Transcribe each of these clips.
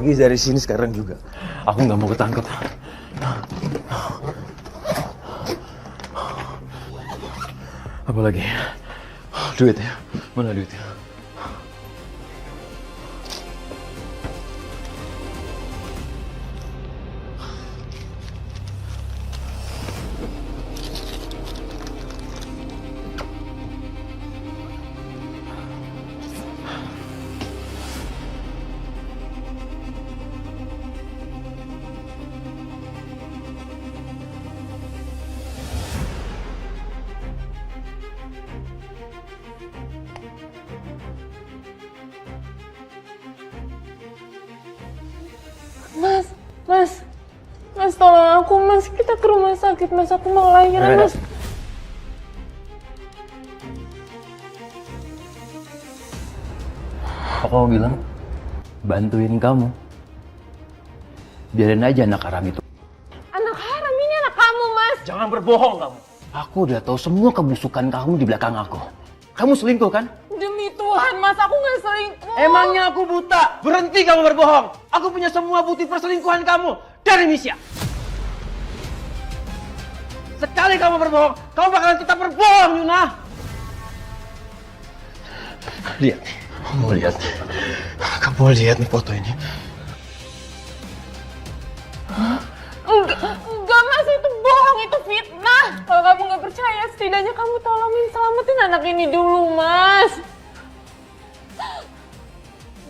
pergi dari sini sekarang juga. Aku nggak mau ketangkep. Apalagi duit ya, mana duitnya? Mas, tolong aku, Mas. Kita ke rumah sakit, Mas. Aku mau lahiran, Mas. Apa kamu bilang? Bantuin kamu. Biarin aja anak haram itu. Anak haram ini anak kamu, Mas. Jangan berbohong kamu. Aku udah tahu semua kebusukan kamu di belakang aku. Kamu selingkuh kan? Demi Tuhan, Mas. Aku nggak selingkuh. Emangnya aku buta? Berhenti kamu berbohong. Aku punya semua bukti perselingkuhan kamu dari Misha. Sekali kamu berbohong, kamu bakalan tetap berbohong, Yuna. Lihat, kamu lihat. Kamu lihat nih foto ini. Enggak, Mas. Itu bohong. Itu fitnah. Kalau kamu nggak percaya, setidaknya kamu tolongin selamatin anak ini dulu, Mas.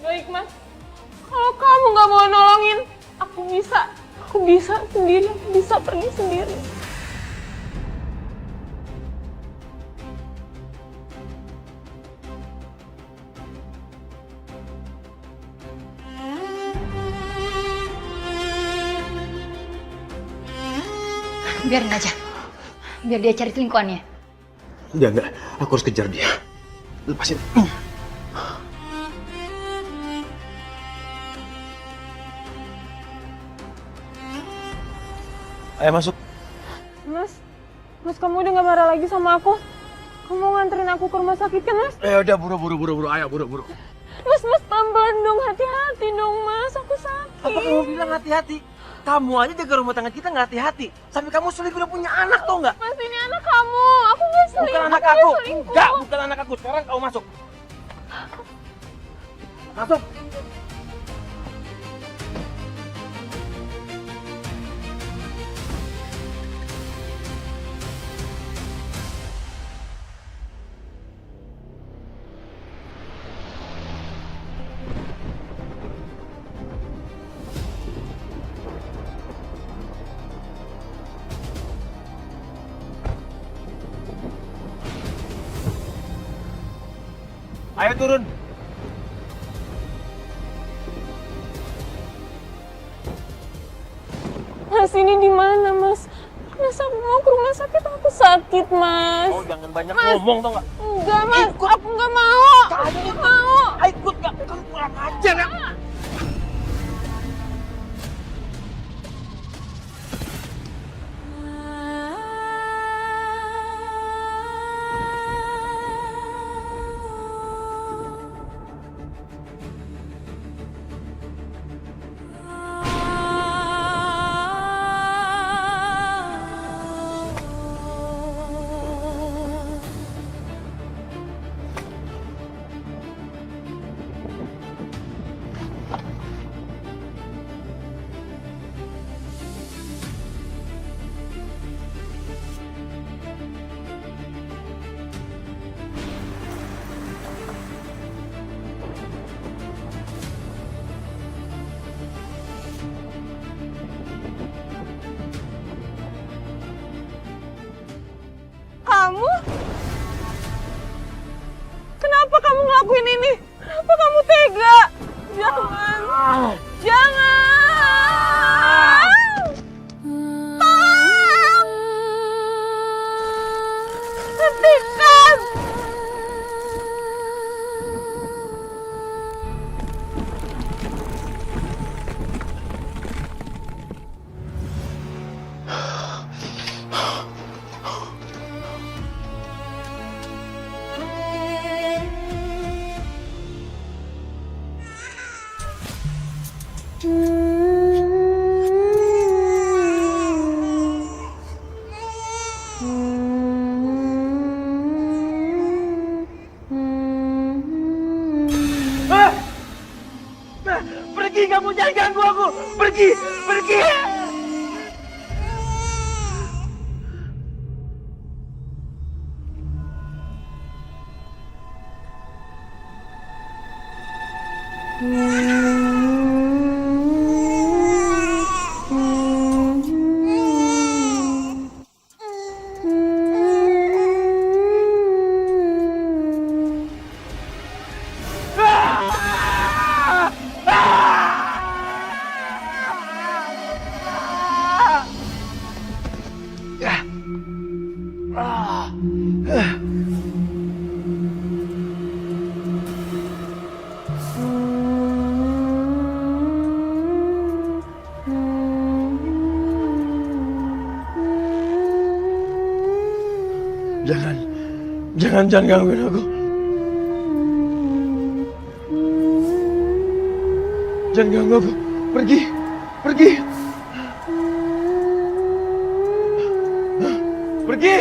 Baik, Mas. Kalau kamu nggak mau nolongin, aku bisa sendiri. Aku bisa pergi sendiri. Biarin aja. Biar dia cari selingkuhannya. Enggak. Aku harus kejar dia. Lepasin. Ayo masuk. Mas, kamu udah gak marah lagi sama aku? Kamu mau nganterin aku ke rumah sakit kan, Mas? Udah buru. Ayo buru. Mas, pelan dong. Hati-hati dong, Mas. Aku sakit. Apa kamu bilang hati-hati? Kamu aja jaga rumah tangga kita nggak hati-hati. Sampai kamu selingkuh udah punya anak, tau nggak? Mas, ini anak kamu. Aku nggak selingkuh. Bukan anak aku. Enggak, bukan anak aku. Sekarang kamu masuk. Masuk. Ayo turun. Mas, ini di mana, Mas? Mas, aku mau ke rumah sakit. Aku sakit, Mas. Oh, jangan banyak ngomong, tau nggak? Enggak, Mas. Ikut. Aku nggak mau. Aku nggak mau. Ikut nggak? Kamu kurang ajar ya. Pergi! Pergi! Jangan gangguin aku. Jangan ganggu aku. Pergi. Pergi. Pergi.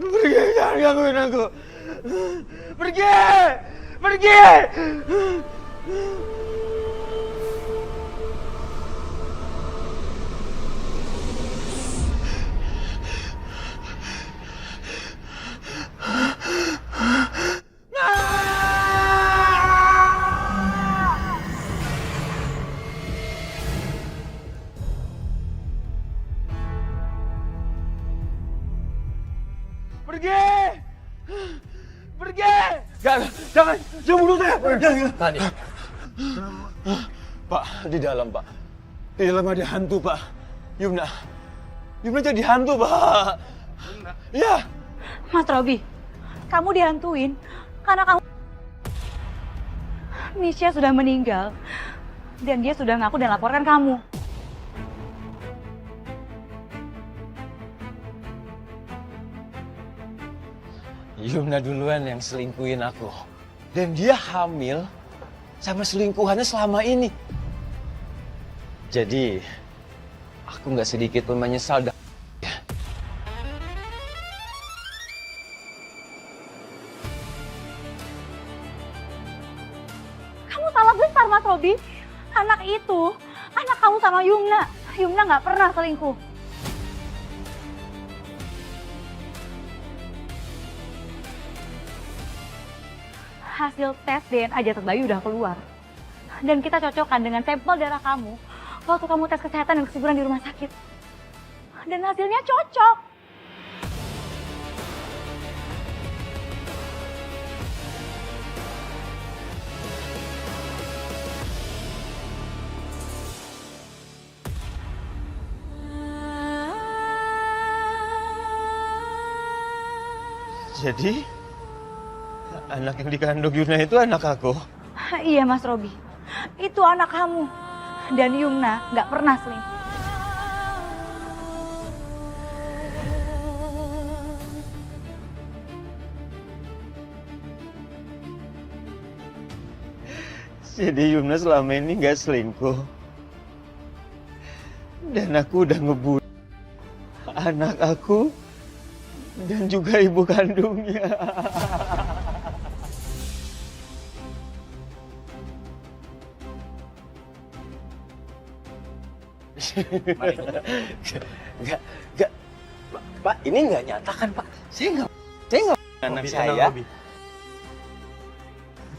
Pergi, jangan gangguin aku. Pergi. Pergi. Pergi! Pergi! Jangan bunuh saya! Jangan! Tadi. Pak, di dalam, Pak. Di dalam ada hantu, Pak. Yumna jadi hantu, Pak. Yumna? Iya. Mas Robi, kamu dihantuin karena kamu... Misha sudah meninggal dan dia sudah ngaku dan laporkan kamu. Yumna duluan yang selingkuhin aku. Dan dia hamil sama selingkuhannya selama ini. Jadi, aku nggak sedikit pun menyesal. Kamu salah besar, Mas Robi. Anak itu, anak kamu sama Yumna. Yumna nggak pernah selingkuh. Hasil tes DNA jasad bayi udah keluar. Dan kita cocokkan dengan sampel darah kamu waktu kamu tes kesehatan dan kesuburan di rumah sakit. Dan hasilnya cocok. Jadi, anak yang dikandung Yumna itu anak aku. Iya, Mas Robi. Itu anak kamu. Dan Yumna nggak pernah selingkuh. Jadi Yumna selama ini nggak selingkuh. Dan aku udah ngebunuh anak aku dan juga ibu kandungnya. Enggak, Pak, ini nggak nyata kan, Pak? Saya nggak anak saya.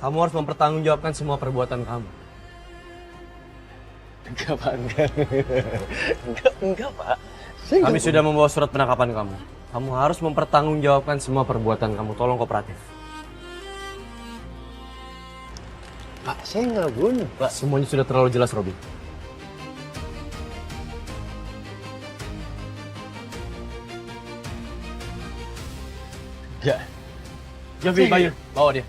Kamu harus mempertanggungjawabkan semua perbuatan kamu. Enggak, Pak, enggak, Pak. Kami sudah membawa surat penangkapan kamu. Kamu harus mempertanggungjawabkan semua perbuatan kamu. Tolong kooperatif. Pak, saya nggak bunuh, Pak. Semuanya sudah terlalu jelas, Robi. Enggak. Javi, Bayu, bawa dia.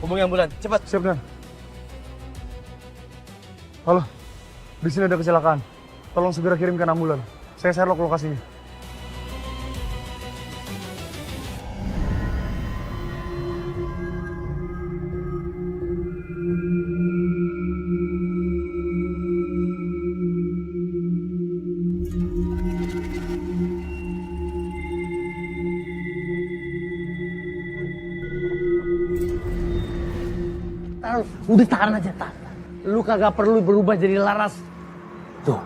Hubungi ambulan, cepat. Siap, Dan. Halo, di sini ada kecelakaan. Tolong segera kirimkan ambulan. Saya Sherlock lokasinya. Udah tahan aja, tak. Lu kagak perlu berubah jadi Laras. Tuh.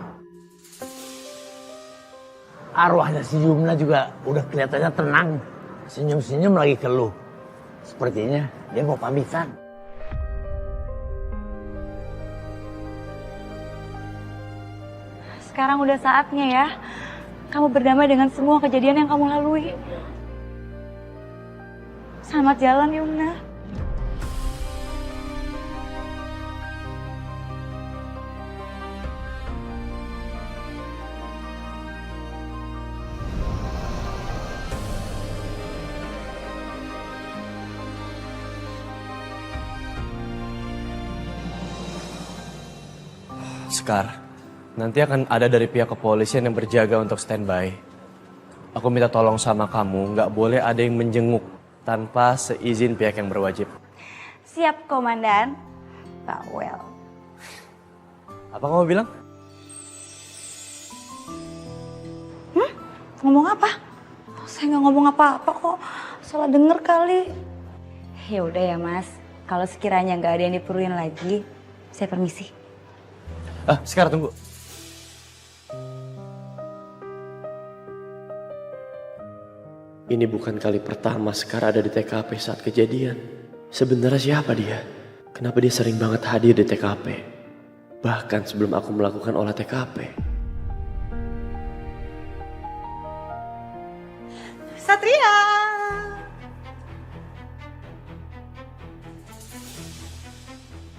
Arwahnya si Yumna juga udah kelihatannya tenang. Senyum-senyum lagi ke lu. Sepertinya dia mau pamitan. Sekarang udah saatnya ya. Kamu berdamai dengan semua kejadian yang kamu lalui. Selamat jalan, Yumna. Sekar, nanti akan ada dari pihak kepolisian yang berjaga untuk standby. Aku minta tolong sama kamu, nggak boleh ada yang menjenguk tanpa seizin pihak yang berwajib. Siap, Komandan. Bawel. Apa kamu bilang? Ngomong apa? Saya nggak ngomong apa-apa kok. Salah denger kali. Ya udah ya, Mas. Kalau sekiranya nggak ada yang diperluin lagi, saya permisi. Sekar, tunggu. Ini bukan kali pertama Sekar ada di TKP saat kejadian. Sebenarnya siapa dia? Kenapa dia sering banget hadir di TKP? Bahkan sebelum aku melakukan olah TKP. Satria!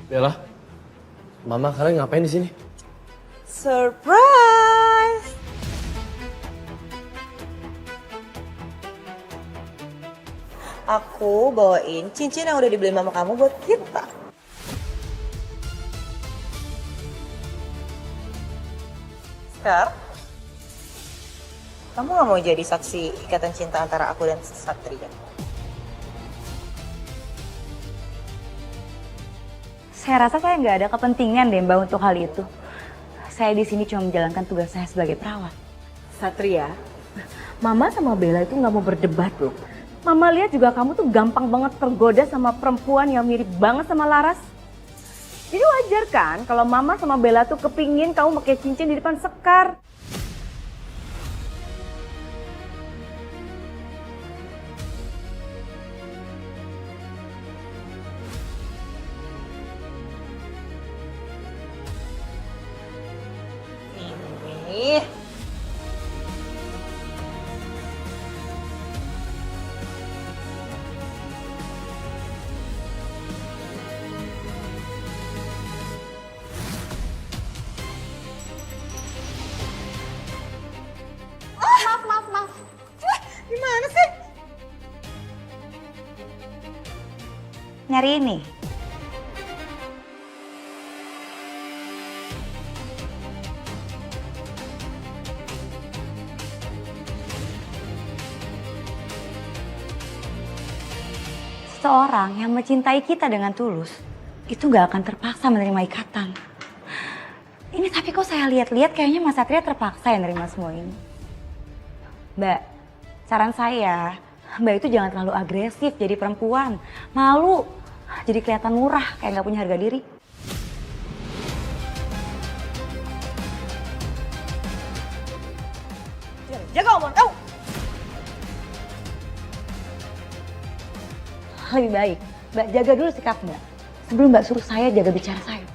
Bella, Mama kalian ngapain di sini? Surprise! Aku bawain cincin yang udah dibeli mama kamu buat kita. Sekar, kamu gak mau jadi saksi ikatan cinta antara aku dan Satria? Saya rasa saya nggak ada kepentingan deh Mbak untuk hal itu. Saya di sini cuma menjalankan tugas saya sebagai perawat. Satria, Mama sama Bella itu nggak mau berdebat loh. Mama lihat juga kamu tuh gampang banget tergoda sama perempuan yang mirip banget sama Laras. Jadi wajar kan kalau Mama sama Bella tuh kepingin kamu pakai cincin di depan Sekar. Ih. Maaf. Gimana sih? Nyari ini. Seseorang yang mencintai kita dengan tulus, itu gak akan terpaksa menerima ikatan. Ini tapi kok saya lihat-lihat kayaknya Mas Satria terpaksa ya menerima semua ini. Mbak, saran saya, Mbak itu jangan terlalu agresif jadi perempuan. Malu, jadi kelihatan murah, kayak gak punya harga diri. Jaga omongan kamu. Lebih baik Mbak jaga dulu sikap Mbak sebelum Mbak suruh saya jaga bicara saya.